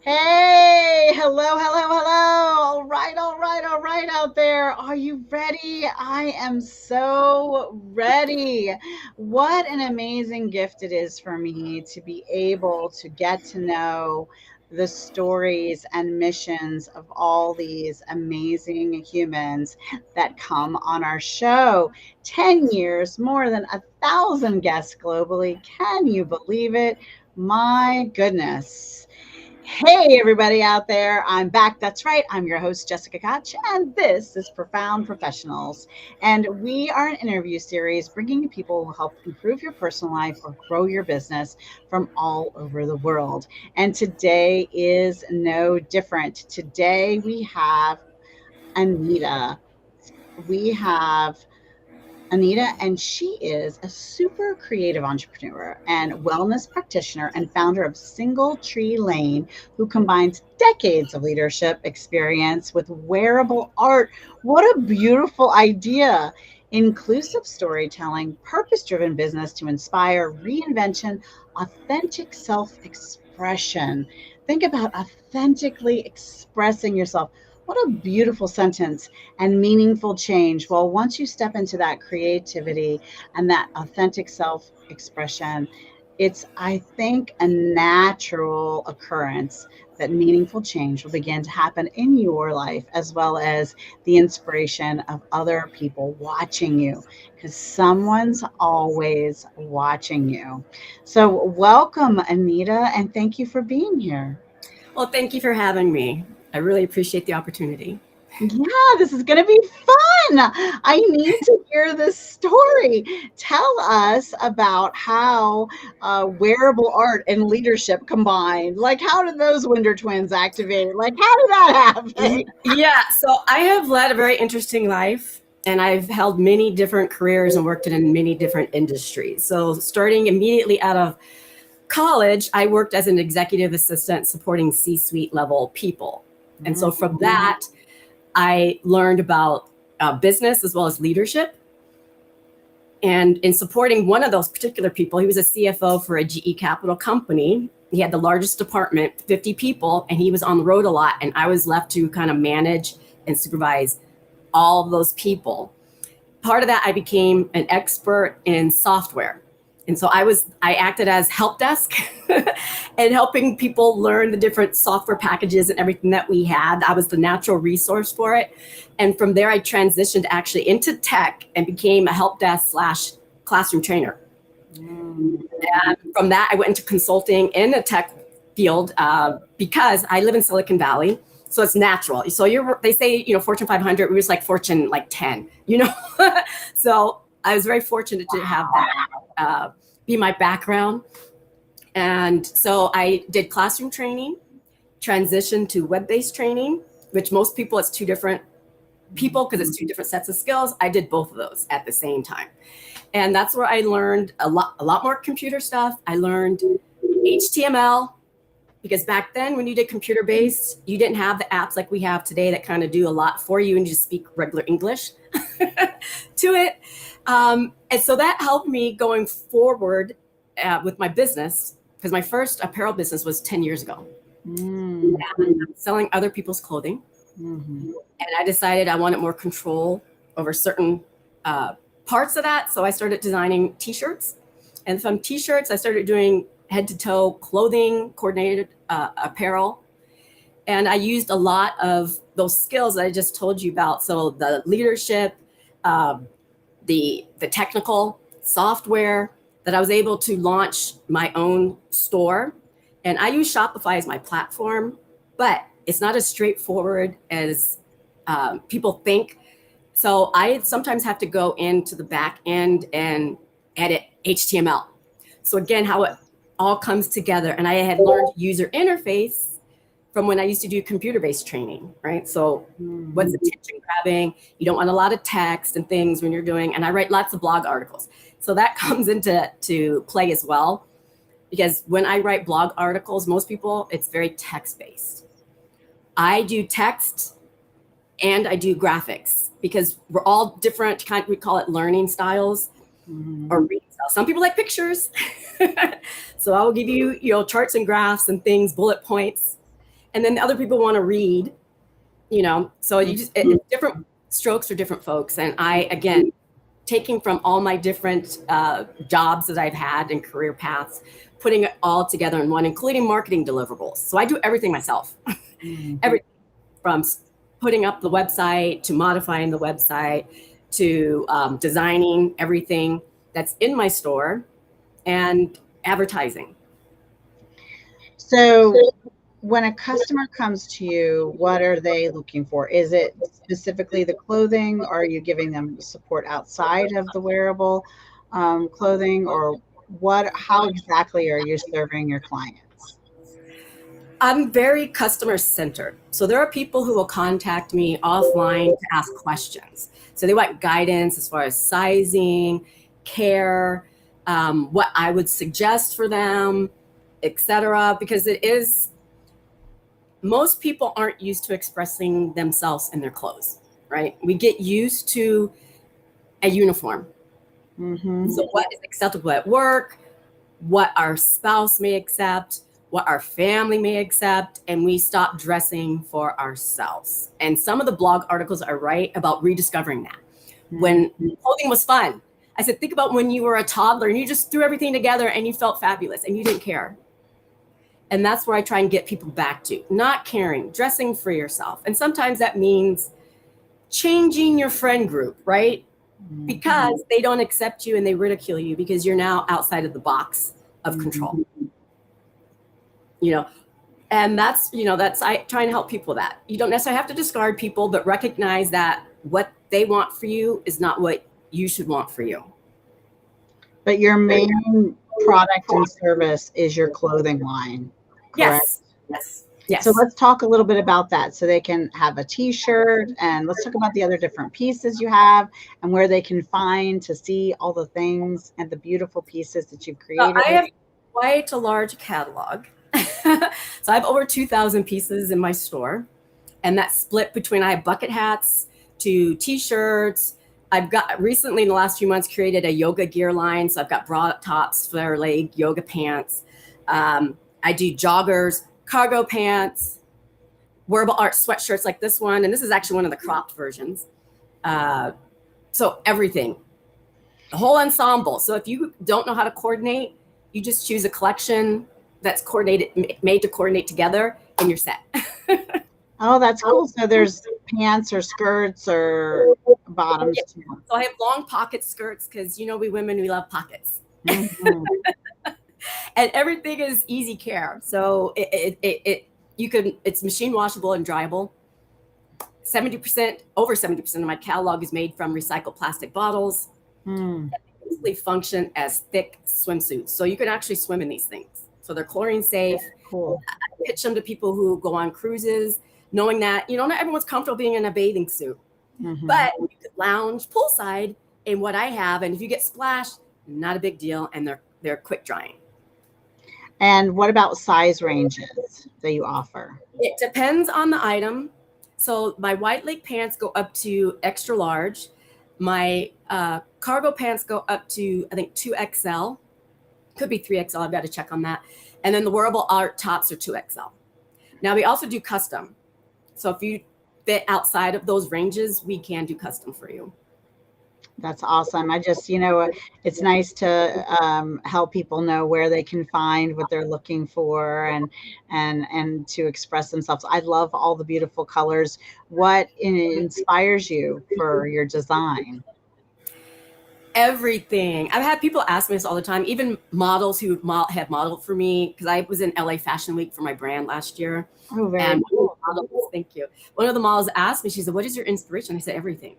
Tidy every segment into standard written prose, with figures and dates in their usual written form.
Hey, hello, hello, hello. All right out there. Are you ready? I am so ready. What an amazing gift it is for me to be able to get to know the stories and missions of all these amazing humans that come on our show. 10 years, more than 1,000 guests globally. Can you believe it? My goodness. Hey, everybody out there. I'm back. That's right. I'm your host, Jessica Koch, and this is Profound Professionals. And we are an interview series bringing you people who help improve your personal life or grow your business from all over the world. And today is no different. Today we have Anita. We have Anita, and she is a super creative entrepreneur and wellness practitioner and founder of SingleTree Lane, who combines decades of leadership experience with wearable art. What a beautiful idea! Inclusive storytelling, purpose driven business to inspire reinvention, authentic self expression. Think about authentically expressing yourself. What a beautiful sentence and meaningful change. Well, once you step into that creativity and that authentic self expression, it's, I think, a natural occurrence that meaningful change will begin to happen in your life, as well as the inspiration of other people watching you, because someone's always watching you. So, welcome, Anita, and thank you for being here. Well, thank you for having me. I really appreciate the opportunity. Yeah, this is going to be fun. I need to hear this story. Tell us about how wearable art and leadership combined. Like, how did those Winder twins activate? Like, how did that happen? Yeah, so I have led a very interesting life and I've held many different careers and worked in many different industries. So, starting immediately out of college, I worked as an executive assistant supporting C suite level people. And so, from that, I learned about business as well as leadership. And in supporting one of those particular people, he was a CFO for a GE Capital company. He had the largest department, 50 people, and he was on the road a lot. And I was left to kind of manage and supervise all of those people. Part of that, I became an expert in software. And so I acted as help desk and helping people learn the different software packages and everything that we had. I was the natural resource for it. And from there, I transitioned actually into tech and became a help desk / classroom trainer. And from that, I went into consulting in the tech field because I live in Silicon Valley. So it's natural. So they say, Fortune 500, we was like Fortune like 10, So I was very fortunate to have that be my background. And so I did classroom training, transitioned to web-based training, which most people, it's two different people because it's two different sets of skills. I did both of those at the same time. And that's where I learned a lot more computer stuff. I learned HTML because back then when you did computer-based, you didn't have the apps like we have today that kind of do a lot for you and you just speak regular English to it. And so that helped me going forward with my business because my first apparel business was 10 years ago. And selling other people's clothing. And I decided I wanted more control over certain parts of that. So I started designing t-shirts. And from t-shirts, I started doing head to toe clothing, coordinated apparel. And I used a lot of those skills that I just told you about. So the leadership, the technical software that I was able to launch my own store. And I use Shopify as my platform, but it's not as straightforward as people think. So I sometimes have to go into the back end and edit HTML. So again, how it all comes together. And I had learned user interface from when I used to do computer-based training, right? So what's attention grabbing? You don't want a lot of text and things when you're doing, and I write lots of blog articles. So that comes into play as well. Because when I write blog articles, most people, it's very text-based. I do text and I do graphics because we're all different, we call it learning styles or reading styles. Some people like pictures. So I will give you, charts and graphs and things, bullet points. and then the other people want to read, so you just different strokes for different folks. And I, again, taking from all my different jobs that I've had and career paths, putting it all together in one, including marketing deliverables. So I do everything myself. Everything from putting up the website to modifying the website to designing everything that's in my store and advertising. So when a customer comes to you, what are they looking for? Is it specifically the clothing? Or are you giving them support outside of the wearable clothing? Or how exactly are you serving your clients? I'm very customer centered. So there are people who will contact me offline to ask questions. So they want guidance as far as sizing, care, what I would suggest for them, etc. Because most people aren't used to expressing themselves in their clothes, right? We get used to a uniform. So what is acceptable at work, what our spouse may accept, what our family may accept, and we stop dressing for ourselves. And some of the blog articles I write about rediscovering that. When clothing was fun, I said, think about when you were a toddler and you just threw everything together and you felt fabulous and you didn't care. And that's where I try and get people back to, not caring, dressing for yourself. And sometimes that means changing your friend group, right? Because they don't accept you and they ridicule you because you're now outside of the box of control. And that's I try and help people with that. You don't necessarily have to discard people, but recognize that what they want for you is not what you should want for you. But your main product and service is your clothing line, correct? Yes. So let's talk a little bit about that. So they can have a t-shirt, and let's talk about the other different pieces you have and where they can find to see all the things and the beautiful pieces that you've created. I have quite a large catalog. So I have over 2,000 pieces in my store, and that's split between, I have bucket hats to t-shirts. I've got recently in the last few months created a yoga gear line. So I've got bra tops, flare leg, yoga pants. I do joggers, cargo pants, wearable art sweatshirts like this one. And this is actually one of the cropped versions. So everything, the whole ensemble. So if you don't know how to coordinate, you just choose a collection that's made to coordinate together, and you're set. Oh, that's cool. So there's pants or skirts or bottoms. Yeah. So I have long pocket skirts because we women, we love pockets. And everything is easy care. So it's machine washable and dryable. Over 70% of my catalog is made from recycled plastic bottles. That basically function as thick swimsuits. So you can actually swim in these things. So they're chlorine safe. Cool. I pitch them to people who go on cruises, knowing that, not everyone's comfortable being in a bathing suit, but you could lounge poolside in what I have. And if you get splashed, not a big deal. And they're quick drying. And what about size ranges that you offer? It depends on the item. So my wide leg pants go up to extra large. My cargo pants go up to, I think, 2XL. Could be 3XL. I've got to check on that. And then the wearable art tops are 2XL. Now we also do custom. So if you fit outside of those ranges, we can do custom for you. That's awesome. I just, it's nice to help people know where they can find what they're looking for and to express themselves. I love all the beautiful colors. What inspires you for your design? Everything. I've had people ask me this all the time, even models who have modeled for me, because I was in LA Fashion Week for my brand last year. Oh, very cool. Thank you. One of the models asked me, she said, what is your inspiration? I said, everything.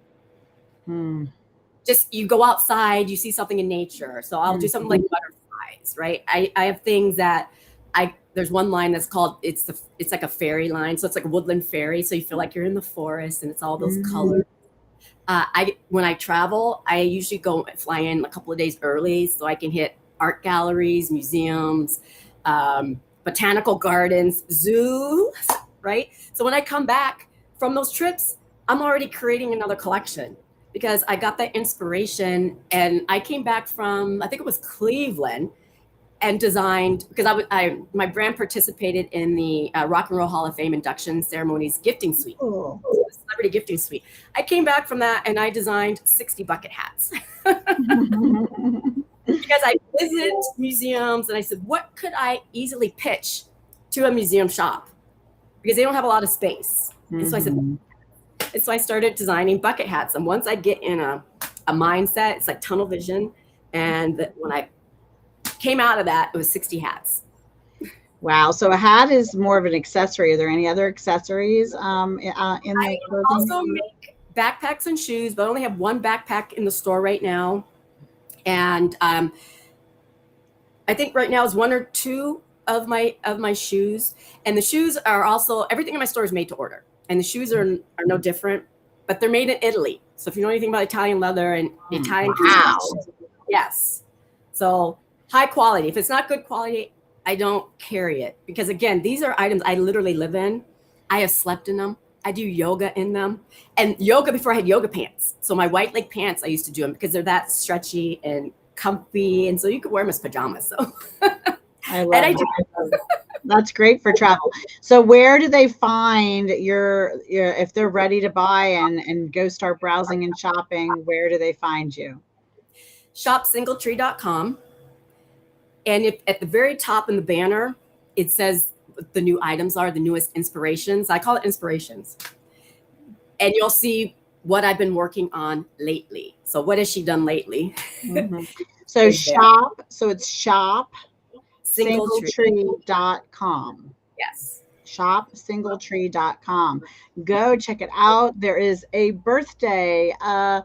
Just you go outside, you see something in nature. So I'll do something like butterflies, right? I have things that there's one line that's called, it's like a fairy line. So it's like a woodland fairy. So you feel like you're in the forest and it's all those colors. When I travel, I usually fly in a couple of days early so I can hit art galleries, museums, botanical gardens, zoos, right? So when I come back from those trips, I'm already creating another collection because I got that inspiration. And I came back from, I think it was Cleveland, and designed, because my brand participated in the Rock and Roll Hall of Fame induction ceremonies gifting suite, Cool. celebrity gifting suite. I came back from that and I designed 60 bucket hats. Because I visit museums and I said, what could I easily pitch to a museum shop? Because they don't have a lot of space. And so I said, and so I started designing bucket hats. And once I get in a mindset, it's like tunnel vision. And when I came out of that, it was 60 hats. Wow. So a hat is more of an accessory. Are there any other accessories in the I clothing? also make backpacks and shoes, but I only have one backpack in the store right now. And I think right now is one or two of my shoes. And the shoes are also, everything in my store is made to order. And the shoes are no different, but they're made in Italy. So if you know anything about Italian leather and Italian customs, yes. So high quality. If it's not good quality, I don't carry it. Because again, these are items I literally live in. I have slept in them. I do yoga in them. And yoga before I had yoga pants. So my white leg pants, I used to do them because they're that stretchy and comfy. And so you could wear them as pajamas. So I love that. That's great for travel. So where do they find your if they're ready to buy and go start browsing and shopping, where do they find you? Shop SingleTree.com. And if at the very top in the banner, it says the new items are the newest inspirations. I call it inspirations. And you'll see what I've been working on lately. So what has she done lately? So shop, so it's shop SingleTree. SingleTree.com. Yes. Shop SingleTree.com. Go check it out. There is a birthday, a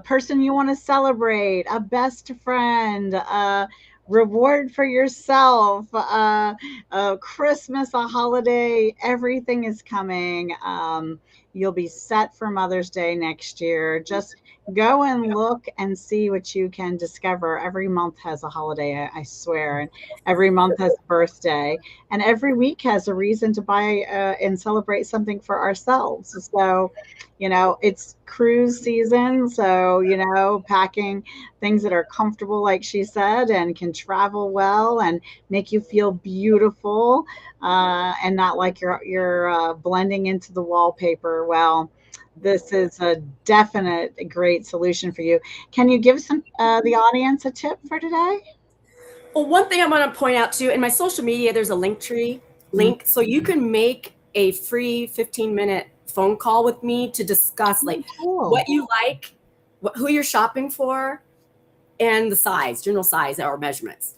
person you want to celebrate, a best friend, reward for yourself, a Christmas, a holiday, everything is coming. You'll be set for Mother's Day next year. Just go and look and see what you can discover. Every month has a holiday, I swear, and every month has a birthday, and every week has a reason to buy and celebrate something for ourselves. So, it's cruise season. So, packing things that are comfortable, like she said, and can travel well and make you feel beautiful and not like you're blending into the wallpaper. Well, this is a definite great solution for you. Can you give the audience a tip for today? Well, one thing I want to point out too, in my social media, there's a LinkedTree link. So you can make a free 15-minute phone call with me to discuss what you like, who you're shopping for, and the size, general size or measurements.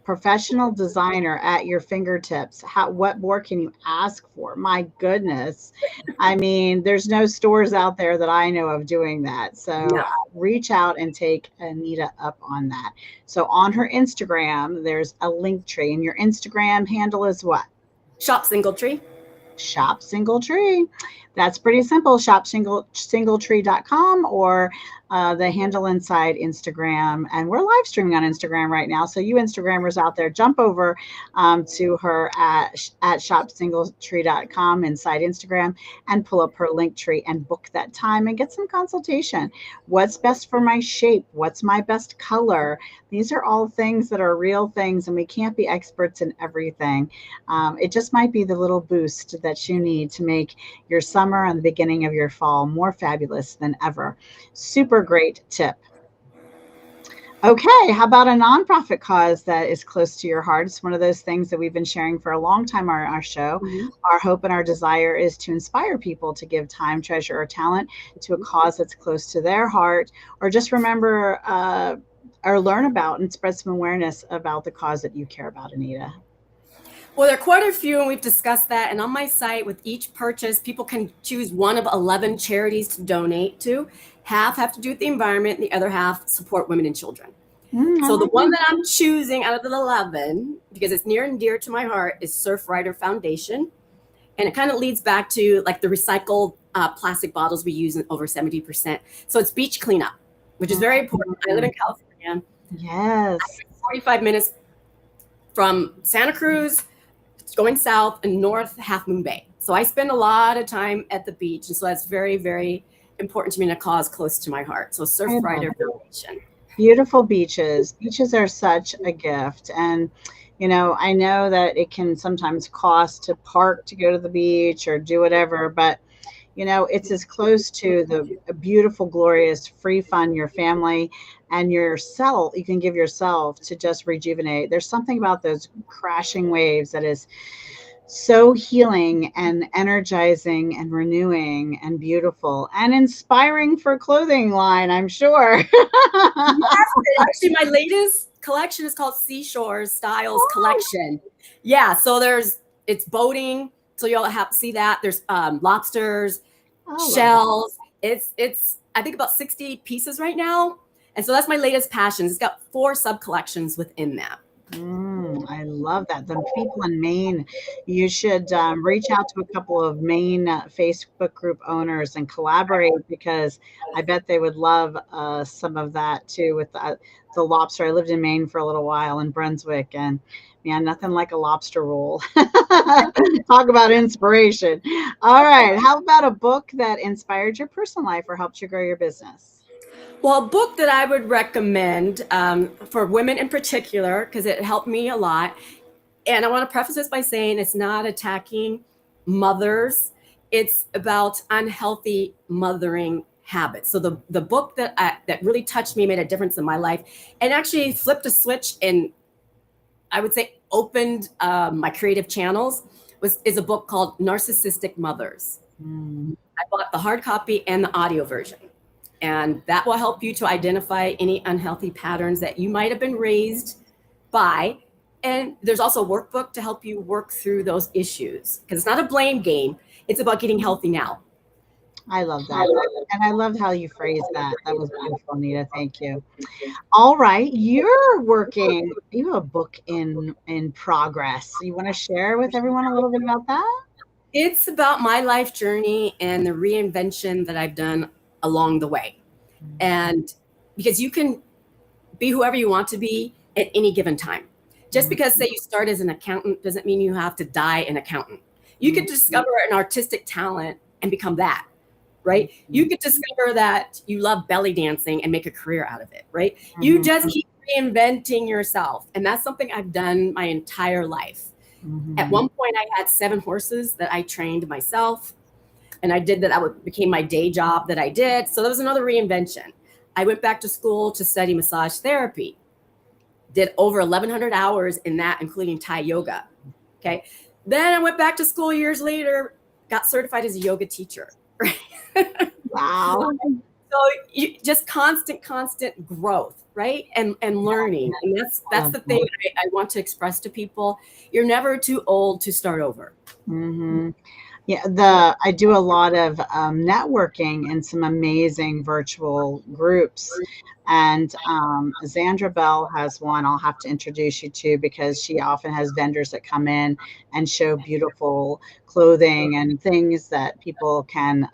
Professional designer at your fingertips. What more can you ask for? My goodness. I mean, there's no stores out there that I know of doing that. So reach out and take Anita up on that. So on her Instagram, there's a LinkedTree, and your Instagram handle is what? Shop SingleTree. Shop SingleTree. That's pretty simple. Shop SingleTree.com or the handle inside Instagram. And we're live streaming on Instagram right now. So you Instagrammers out there, jump over to her at shopsingletree.com inside Instagram and pull up her LinkedTree and book that time and get some consultation. What's best for my shape? What's my best color? These are all things that are real things, and we can't be experts in everything. It just might be the little boost that you need to make your summer and the beginning of your fall more fabulous than ever. Super great tip. Okay, how about a nonprofit cause that is close to your heart? It's one of those things that we've been sharing for a long time on our show. Our hope and our desire is to inspire people to give time, treasure, or talent to a cause that's close to their heart, or just remember or learn about and spread some awareness about the cause that you care about, Anita. Well, there are quite a few, and we've discussed that. And on my site, with each purchase, people can choose one of 11 charities to donate to. Half have to do with the environment, and the other half support women and children. So the one that I'm choosing out of the 11, because it's near and dear to my heart, is Surfrider Foundation. And it kind of leads back to like the recycled plastic bottles we use in over 70%. So it's beach cleanup, which is very important. I live in California. Yes. 45 minutes from Santa Cruz, going south and north, Half Moon Bay. So I spend a lot of time at the beach. And so that's very, very important to me, and a cause close to my heart. So Surfrider Foundation. Beautiful beaches. Beaches are such a gift. And, I know that it can sometimes cost to park to go to the beach or do whatever, but, it's as close to the beautiful, glorious, free fun your family and yourself, you can give yourself to just rejuvenate. There's something about those crashing waves that is so healing and energizing and renewing and beautiful and inspiring for clothing line, I'm sure. Yes, actually, my latest collection is called Seashores Styles Collection. Yeah, so it's boating, so you'll have to see that. There's lobsters, Oh, love that. shells. It's I think about 60 pieces right now, and so that's my latest passion. It's got 4 sub collections within that. I love that. The people in Maine, you should reach out to a couple of Maine Facebook group owners and collaborate because I bet they would love some of that too with the lobster. I lived in Maine for a little while in Brunswick, and man, nothing like a lobster roll. Talk about inspiration. All right. How about a book that inspired your personal life or helped you grow your business? Well, a book that I would recommend for women in particular, because it helped me a lot. And I want to preface this by saying it's not attacking mothers. It's about unhealthy mothering habits. So the book that really touched me, made a difference in my life, and actually flipped a switch and I would say opened my creative channels is a book called Narcissistic Mothers. Mm. I bought the hard copy and the audio version. And that will help you to identify any unhealthy patterns that you might have been raised by. And there's also a workbook to help you work through those issues because it's not a blame game. It's about getting healthy now. I love that. And I loved how you phrased that. That was beautiful, Anita. Thank you. All right. You have a book in progress. You want to share with everyone a little bit about that? It's about my life journey and the reinvention that I've done along the way. And because you can be whoever you want to be at any given time. Just because, say, you start as an accountant doesn't mean you have to die an accountant. You could discover an artistic talent and become that, right? You could discover that you love belly dancing and make a career out of it, right? You just keep reinventing yourself. And that's something I've done my entire life. At one point, I had 7 horses that I trained myself. And I did that. That became my day job that I did. So that was another reinvention. I went back to school to study massage therapy. Did over 1,100 hours in that, including Thai yoga. Okay. Then I went back to school years later, got certified as a yoga teacher. Right? Wow. So you just constant growth, right? And learning. And that's the thing I want to express to people. You're never too old to start over. Mm-hmm. Yeah, I do a lot of networking in some amazing virtual groups, and Zandra Bell has one I'll have to introduce you to because she often has vendors that come in and show beautiful clothing and things that people can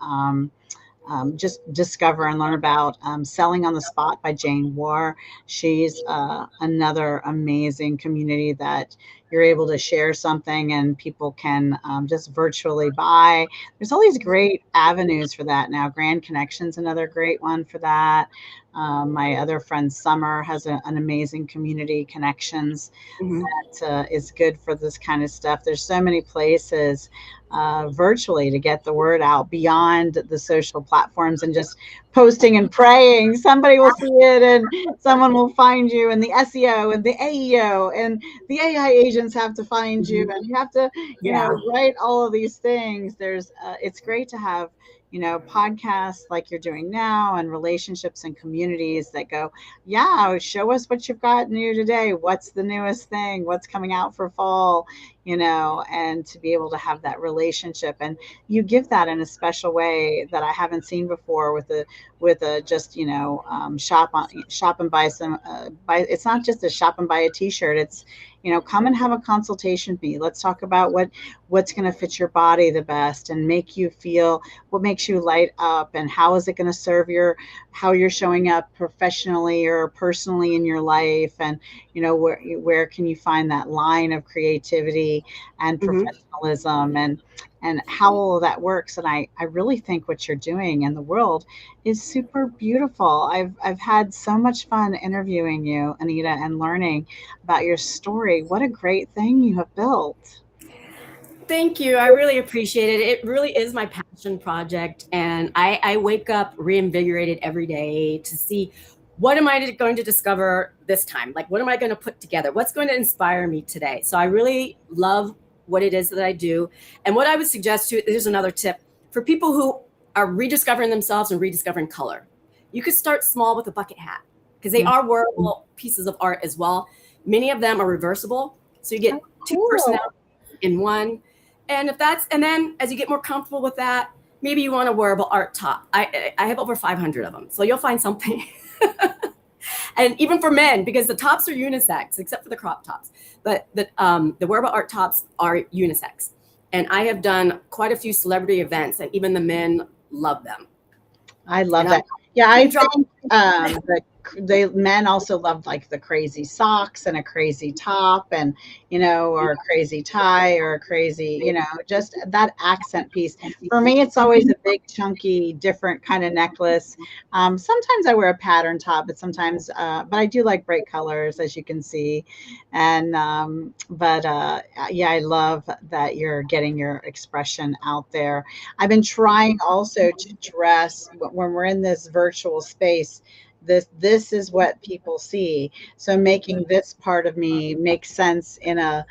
just discover and learn about. Selling on the Spot by Jane War. She's another amazing community that you're able to share something and people can just virtually buy. There's all these great avenues for that now. Grand Connection's another great one for that. My other friend Summer has an amazing community, Connections, that is good for this kind of stuff. There's so many places virtually to get the word out beyond the social platforms and just posting and praying. Somebody will see it and someone will find you, and the SEO and the AEO and the AI agents have to find you, and you have to, write all of these things. It's great to have podcasts like you're doing now and relationships and communities that go, show us what you've got new today. What's the newest thing? What's coming out for fall? And to be able to have that relationship, and you give that in a special way that I haven't seen before with a just shop and buy some it's not just a shop and buy a t-shirt. It's come and have a consultation with me. Let's talk about what's going to fit your body the best and make you feel what makes you light up, and how is it going to serve how you're showing up professionally or personally in your life. And where can you find that line of creativity and Mhm. professionalism, and how all of that works. And I really think what you're doing in the world is super beautiful. I've had so much fun interviewing you, Anita, and learning about your story. What a great thing you have built. Thank you. I really appreciate it. It really is my passion project. And I wake up reinvigorated every day to see what am I going to discover this time? Like, what am I going to put together? What's going to inspire me today? So I really love what it is that I do. And what I would suggest too, here's another tip for people who are rediscovering themselves and rediscovering color. You could start small with a bucket hat because they Mm. are wearable pieces of art as well. Many of them are reversible. So you get two Cool. personalities in one. And if that's, and then as you get more comfortable with that, maybe you want a wearable art top. I have over 500 of them. So you'll find something. And even for men, because the tops are unisex, except for the crop tops. But the wearable art tops are unisex. And I have done quite a few celebrity events, and even the men love them. I love And that. Yeah, I I'm drop- think the men also love like the crazy socks and a crazy top, and or a crazy tie, or a crazy, just that accent piece. For me, it's always a big, chunky, different kind of necklace. Sometimes I wear a pattern top, but sometimes, but I do like bright colors, as you can see. And but yeah, I love that you're getting your expression out there. I've been trying also to dress when we're in this virtual space. This is what people see. So making this part of me make sense in a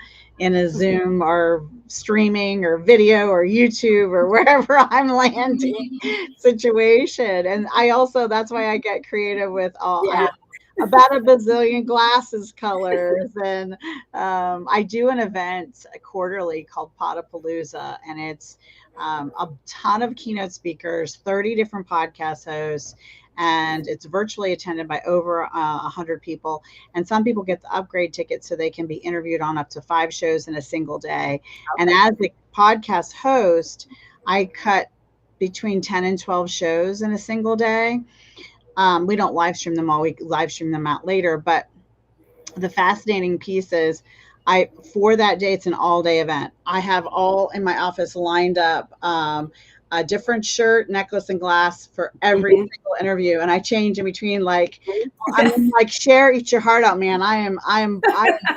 Zoom or streaming or video or YouTube or wherever I'm landing situation. And I also, that's why I get creative with all I yeah. about a bazillion glasses colors. And I do an event quarterly called Potapalooza, and it's a ton of keynote speakers, 30 different podcast hosts, and it's virtually attended by over 100 people. And some people get the upgrade ticket so they can be interviewed on up to 5 shows in a single day. And Okay. as a podcast host, I cut between 10 and 12 shows in a single day. We don't live stream them all. We live stream them out later. But the fascinating piece is, for that day, it's an all day event. I have all in my office lined up, a different shirt, necklace, and glass for every Mhm. single interview, and I change in between. Like, I'm like, share, eat your heart out, man. I'm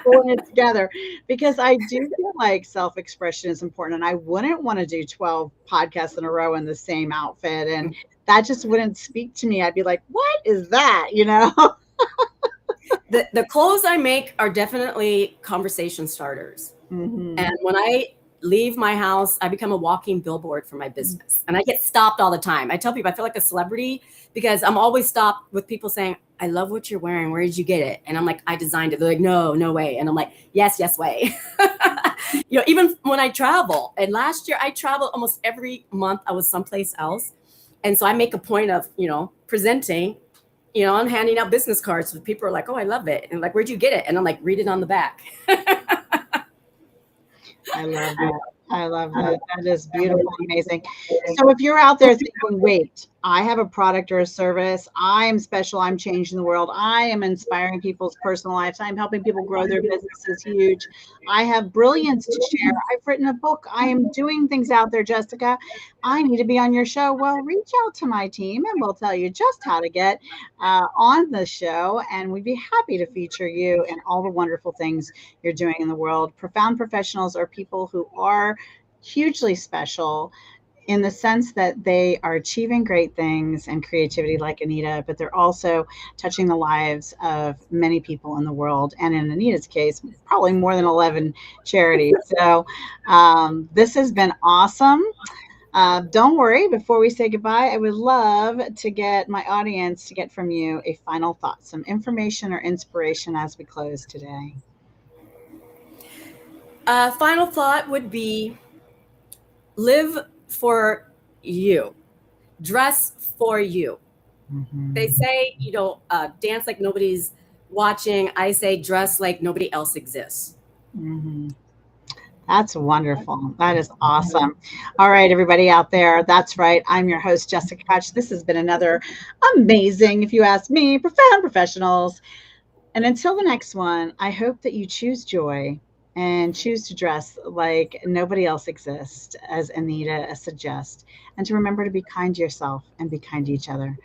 pulling it together, because I do feel like self expression is important, and I wouldn't want to do 12 podcasts in a row in the same outfit, and that just wouldn't speak to me. I'd be like, what is that? The clothes I make are definitely conversation starters. Mm-hmm. And when I leave my house, I become a walking billboard for my business. And I get stopped all the time. I tell people I feel like a celebrity because I'm always stopped with people saying, I love what you're wearing. Where did you get it? And I'm like, I designed it. They're like, no, no way. And I'm like, yes way. Even when I travel. And last year I traveled almost every month. I was someplace else. And so I make a point of, presenting, I'm handing out business cards. So people are like, oh, I love it. And like, where'd you get it? And I'm like, read it on the back. I love that. I love that. That is beautiful, amazing. So if you're out there thinking, wait, I have a product or a service, I'm special, I'm changing the world, I am inspiring people's personal lives, I'm helping people grow their businesses huge, I have brilliance to share, I've written a book, I am doing things out there, Jessica, I need to be on your show. Well, reach out to my team and we'll tell you just how to get on the show. And we'd be happy to feature you and all the wonderful things you're doing in the world. Profound professionals are people who are hugely special in the sense that they are achieving great things and creativity like Anita, but they're also touching the lives of many people in the world. And in Anita's case, probably more than 11 charities. So this has been awesome. Don't worry, before we say goodbye, I would love to get my audience to get from you a final thought, some information or inspiration as we close today. Final thought would be live for you, dress for you. Mm-hmm. They say, dance like nobody's watching. I say dress like nobody else exists. Mm-hmm. That's wonderful. That is awesome. All right, everybody out there. That's right. I'm your host, Jessica Koch. This has been another amazing, if you ask me, Profound Professionals. And until the next one, I hope that you choose joy and choose to dress like nobody else exists, as Anita suggests, and to remember to be kind to yourself and be kind to each other.